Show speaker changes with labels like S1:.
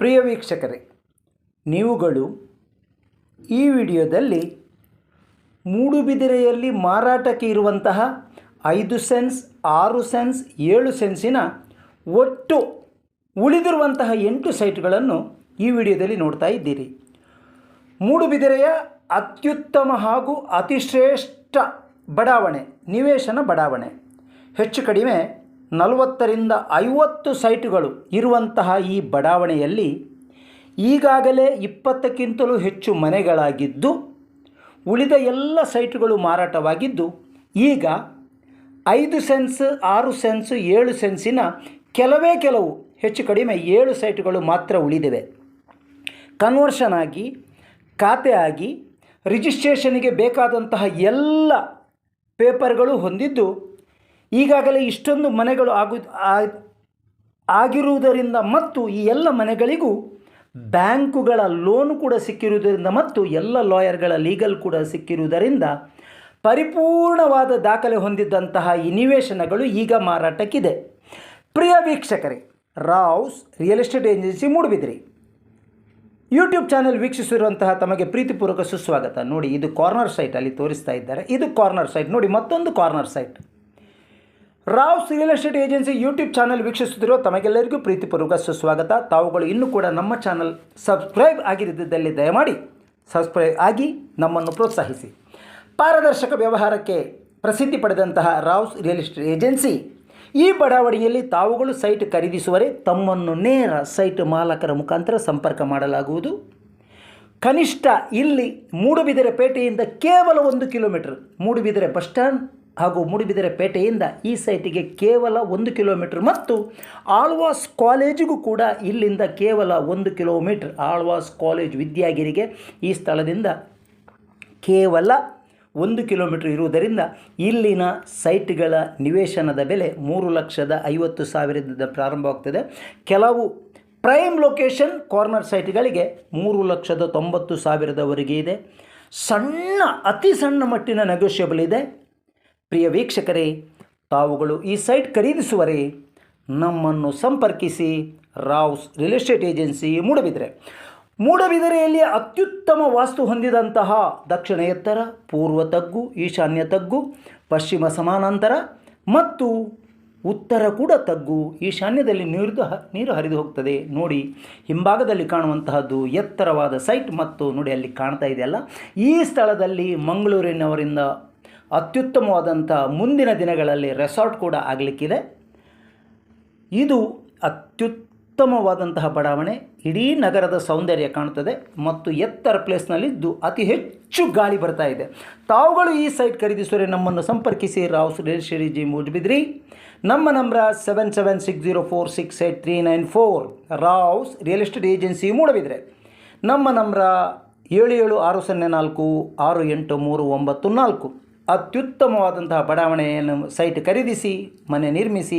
S1: ಪ್ರಿಯ ವೀಕ್ಷಕರೇ, ನೀವುಗಳು ಈ ವಿಡಿಯೋದಲ್ಲಿ ಮೂಡುಬಿದಿರೆಯಲ್ಲಿ ಮಾರಾಟಕ್ಕೆ ಇರುವಂತಹ 5 ಸೆನ್ಸ್ 6 ಸೆನ್ಸ್ 7 ಸೆನ್ಸಿನ ಒಟ್ಟು ಉಳಿದಿರುವಂತಹ 8 ಸೈಟ್ಗಳನ್ನು ಈ ವಿಡಿಯೋದಲ್ಲಿ ನೋಡ್ತಾ ಇದ್ದೀರಿ. ಮೂಡುಬಿದಿರೆಯ ಅತ್ಯುತ್ತಮ ಹಾಗೂ ಅತಿಶ್ರೇಷ್ಠ ಬಡಾವಣೆ, ನಿವೇಶನ ಬಡಾವಣೆ. ಹೆಚ್ಚು ಕಡಿಮೆ 40ರಿಂದ 50 ಸೈಟುಗಳು ಇರುವಂತಹ ಈ ಬಡಾವಣೆಯಲ್ಲಿ ಈಗಾಗಲೇ 20ಕ್ಕಿಂತಲೂ ಹೆಚ್ಚು ಮನೆಗಳಾಗಿದ್ದು, ಉಳಿದ ಎಲ್ಲ ಸೈಟುಗಳು ಮಾರಾಟವಾಗಿದ್ದು, ಈಗ 5 ಸೆನ್ಸ್ 6 ಸೆನ್ಸ್ 7 ಸೆನ್ಸಿನ ಕೆಲವು ಹೆಚ್ಚು ಕಡಿಮೆ 7 ಸೈಟುಗಳು ಮಾತ್ರ ಉಳಿದಿವೆ. ಕನ್ವರ್ಷನ್ ಆಗಿ, ಖಾತೆ ಆಗಿ, ರಿಜಿಸ್ಟ್ರೇಷನ್ಗೆ ಬೇಕಾದಂತಹ ಎಲ್ಲ ಪೇಪರ್ಗಳು ಹೊಂದಿದ್ದು, ಈಗಾಗಲೇ ಇಷ್ಟೊಂದು ಮನೆಗಳು ಆಗಿರುವುದರಿಂದ ಮತ್ತು ಈ ಎಲ್ಲ ಮನೆಗಳಿಗೂ ಬ್ಯಾಂಕುಗಳ ಲೋನ್ ಕೂಡ ಸಿಕ್ಕಿರುವುದರಿಂದ ಮತ್ತು ಎಲ್ಲ ಲಾಯರ್ಗಳ ಲೀಗಲ್ ಕೂಡ ಸಿಕ್ಕಿರುವುದರಿಂದ ಪರಿಪೂರ್ಣವಾದ ದಾಖಲೆ ಹೊಂದಿದ್ದಂತಹ ಈ ನಿವೇಶನಗಳು ಈಗ ಮಾರಾಟಕ್ಕಿದೆ. ಪ್ರಿಯ ವೀಕ್ಷಕರೇ, Rao's real estate agency Moodbidri YouTube channel ವೀಕ್ಷಿಸಿರುವಂತಹ ತಮಗೆ ಪ್ರೀತಿಪೂರ್ವಕ ಸುಸ್ವಾಗತ. ನೋಡಿ, ಇದು ಕಾರ್ನರ್ ಸೈಟ್, ಅಲ್ಲಿ ತೋರಿಸ್ತಾ ಇದ್ದಾರೆ. ಇದು ಕಾರ್ನರ್ ಸೈಟ್. ನೋಡಿ, ಮತ್ತೊಂದು corner site. Rao's real estate agency YouTube channel ವೀಕ್ಷಿಸುತ್ತಿರುವ ತಮಗೆಲ್ಲರಿಗೂ ಪ್ರೀತಿಪೂರ್ವಕ ಸುಸ್ವಾಗತ. ತಾವುಗಳು ಇನ್ನೂ ಕೂಡ ನಮ್ಮ ಚಾನಲ್ ಸಬ್ಸ್ಕ್ರೈಬ್ ಆಗಿರದಿದ್ದಲ್ಲಿ ದಯಮಾಡಿ ಸಬ್ಸ್ಕ್ರೈಬ್ ಆಗಿ ನಮ್ಮನ್ನು ಪ್ರೋತ್ಸಾಹಿಸಿ. ಪಾರದರ್ಶಕ ವ್ಯವಹಾರಕ್ಕೆ ಪ್ರಸಿದ್ಧಿ ಪಡೆದಂತಹ ರಾವ್ಸ್ ರಿಯಲ್ ಎಸ್ಟೇಟ್ ಏಜೆನ್ಸಿ ಈ ಬಡಾವಣೆಯಲ್ಲಿ ತಾವುಗಳು ಸೈಟ್ ಖರೀದಿಸುವರೆ ತಮ್ಮನ್ನು ನೇರ ಸೈಟ್ ಮಾಲಕರ ಮುಖಾಂತರ ಸಂಪರ್ಕ ಮಾಡಲಾಗುವುದು. ಕನಿಷ್ಠ ಇಲ್ಲಿ ಮೂಡುಬಿದಿರೆ ಪೇಟೆಯಿಂದ ಕೇವಲ 1 ಕಿಲೋಮೀಟರ್, ಮೂಡುಬಿದಿರೆ ಬಸ್ ಸ್ಟ್ಯಾಂಡ್ ಹಾಗೂ ಮೂಡುಬಿದಿರೆ ಪೇಟೆಯಿಂದ ಈ ಸೈಟಿಗೆ ಕೇವಲ 1 ಕಿಲೋಮೀಟರ್ ಮತ್ತು ಆಳ್ವಾಸ್ ಕಾಲೇಜಿಗೂ ಕೂಡ ಇಲ್ಲಿಂದ ಕೇವಲ 1 ಕಿಲೋಮೀಟರ್. ಆಳ್ವಾಸ್ ಕಾಲೇಜ್ ವಿದ್ಯಾಗಿರಿಗೆ ಈ ಸ್ಥಳದಿಂದ ಕೇವಲ 1 ಕಿಲೋಮೀಟರ್ ಇರುವುದರಿಂದ ಇಲ್ಲಿನ ಸೈಟ್ಗಳ ನಿವೇಶನದ ಬೆಲೆ 3,50,000 ಪ್ರಾರಂಭವಾಗ್ತದೆ. ಕೆಲವು ಪ್ರೈಮ್ ಲೊಕೇಶನ್ ಕಾರ್ನರ್ ಸೈಟ್ಗಳಿಗೆ 3,90,000 ಇದೆ. ಸಣ್ಣ, ಅತಿ ಸಣ್ಣ ಮಟ್ಟಿನ ನೆಗೋಷಿಯಬಲ್ ಇದೆ. ಪ್ರಿಯ ವೀಕ್ಷಕರೇ, ತಾವುಗಳು ಈ ಸೈಟ್ ಖರೀದಿಸುವರೆ ನಮ್ಮನ್ನು ಸಂಪರ್ಕಿಸಿ. Rao's real estate agency Moodbidri. ಮೂಡುಬಿದಿರೆಯಲ್ಲಿ ಅತ್ಯುತ್ತಮ ವಾಸ್ತು ಹೊಂದಿದಂತಹ ದಕ್ಷಿಣ ಎತ್ತರ, ಪೂರ್ವ ತಗ್ಗು, ಈಶಾನ್ಯ ತಗ್ಗು, ಪಶ್ಚಿಮ ಸಮಾನಾಂತರ ಮತ್ತು ಉತ್ತರ ಕೂಡ ತಗ್ಗು. ಈಶಾನ್ಯದಲ್ಲಿ ನೀರು ಹರಿದು ಹೋಗ್ತದೆ. ನೋಡಿ, ಹಿಂಭಾಗದಲ್ಲಿ ಕಾಣುವಂತಹದ್ದು ಎತ್ತರವಾದ ಸೈಟ್ ಮತ್ತು ನೋಡಿ ಅಲ್ಲಿ ಕಾಣ್ತಾ ಇದೆಯಲ್ಲ, ಈ ಸ್ಥಳದಲ್ಲಿ ಮಂಗಳೂರಿನವರಿಂದ ಅತ್ಯುತ್ತಮವಾದಂಥ ಮುಂದಿನ ದಿನಗಳಲ್ಲಿ ರೆಸಾರ್ಟ್ ಕೂಡ ಆಗಲಿಕ್ಕಿದೆ. ಇದು ಅತ್ಯುತ್ತಮವಾದಂತಹ ಬಡಾವಣೆ. ಇಡೀ ನಗರದ ಸೌಂದರ್ಯ ಕಾಣುತ್ತದೆ ಮತ್ತು ಎತ್ತರ ಪ್ಲೇಸ್ನಲ್ಲಿದ್ದು ಅತಿ ಹೆಚ್ಚು ಗಾಳಿ ಬರ್ತಾ ಇದೆ. ತಾವುಗಳು ಈ ಸೈಟ್ ಖರೀದಿಸುವರೆ ನಮ್ಮನ್ನು ಸಂಪರ್ಕಿಸಿ. Rao's real estate agency Moodbidri. ನಮ್ಮ number 7760468394. Rao's real estate agency Moodbidri. ನಮ್ಮ ನಂಬರ್ 7760468394. ಅತ್ಯುತ್ತಮವಾದಂತಹ ಬಡಾವಣೆಯನ್ನು ಸೈಟ್ ಖರೀದಿಸಿ ಮನೆ ನಿರ್ಮಿಸಿ.